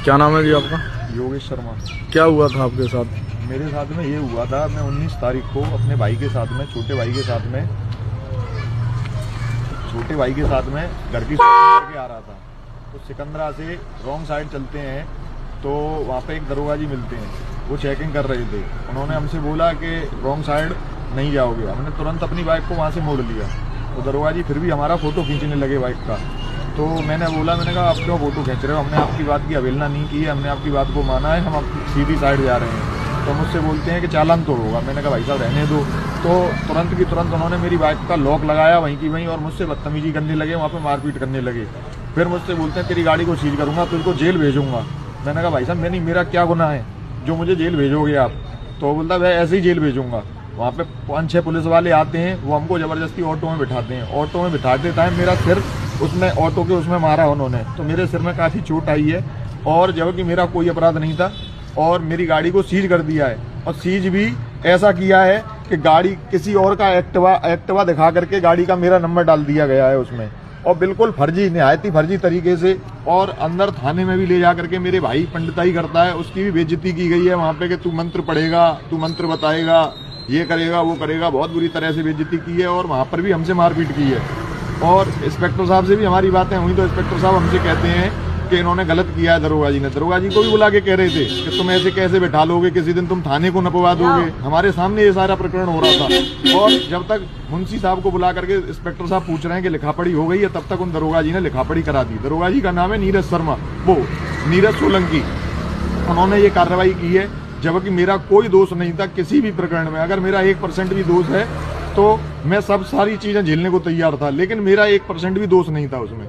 क्या नाम है जी आपका? योगेश शर्मा। क्या हुआ था आपके साथ? मेरे साथ में ये हुआ था, मैं 19 तारीख को अपने भाई के साथ में, छोटे भाई के साथ में घर की शॉपिंग करके आ रहा था। तो सिकंदरा से रॉन्ग साइड चलते हैं तो वहाँ पे एक दरोगा जी मिलते हैं, वो चेकिंग कर रहे थे। उन्होंने हमसे बोला कि रॉन्ग साइड नहीं जाओगे। हमने तुरंत अपनी बाइक को वहाँ से मोड़ लिया। तो दरोगा जी फिर भी हमारा फोटो खींचने लगे बाइक का। तो मैंने कहा आप क्यों फोटो खींच रहे हो? हमने आपकी बात की अवहेलना नहीं की है, हमने आपकी बात को माना है, हम आपकी सीधी साइड जा रहे हैं। तो मुझसे बोलते हैं कि चालान तो होगा। मैंने कहा भाई साहब रहने दो। तो तुरंत की तुरंत उन्होंने मेरी बाइक का लॉक लगाया वहीं की वहीं, और मुझसे बदतमीजी करने लगे, वहाँ पे मारपीट करने लगे। फिर मुझसे बोलते हैं तेरी गाड़ी को सीज करूँगा, तुझको जेल भेजूंगा। मैंने कहा भाई साहब मैं नहीं, मेरा क्या गुनाह है जो मुझे जेल भेजोगे आप? तो बोलता मैं ऐसे ही जेल भेजूंगा। वहाँ पे 5-6 पुलिस वाले आते हैं, वो हमको जबरदस्ती ऑटो में बिठाते हैं। ऑटो में बिठाते टाइम मेरा सिर उसमें ऑटो के उसमें मारा उन्होंने, तो मेरे सिर में काफ़ी चोट आई है। और जबकि मेरा कोई अपराध नहीं था, और मेरी गाड़ी को सीज कर दिया है। और सीज भी ऐसा किया है कि गाड़ी किसी और का एक्टिवा दिखा करके गाड़ी का मेरा नंबर डाल दिया गया है उसमें, और बिल्कुल फर्जी, निहायत ही फर्जी तरीके से। और अंदर थाने में भी ले जा करके मेरे भाई पंडिताई करता है, उसकी भी बेइज्जती की गई है वहाँ पे कि तू मंत्र पढ़ेगा, तू मंत्र बताएगा, ये करेगा वो करेगा। बहुत बुरी तरह से बेइज्जती की है, और वहाँ पर भी हमसे मारपीट की है। और इंस्पेक्टर साहब से भी हमारी बातें हुई, तो इंस्पेक्टर साहब हमसे कहते हैं कि इन्होंने गलत किया है दरोगा जी ने। दरोगा जी को भी बुला के कह रहे थे कि तुम ऐसे कैसे बैठा लोगे, किसी दिन तुम थाने को नपवा दोगे। हमारे सामने ये सारा प्रकरण हो रहा था। और जब तक मुंशी साहब को बुला करके इंस्पेक्टर साहब पूछ रहे हैं कि लिखापढ़ी हो गई है, तब तक उन दरोगा जी ने लिखापढ़ी करा दी। दरोगा जी का नाम है नीरज शर्मा, वो नीरज सोलंकी। उन्होंने ये कार्रवाई की है, जबकि मेरा कोई दोष नहीं था किसी भी प्रकरण में। अगर मेरा 1% भी दोष है तो मैं सब सारी चीजें झेलने को तैयार था, लेकिन मेरा 1% भी दोष नहीं था उसमें।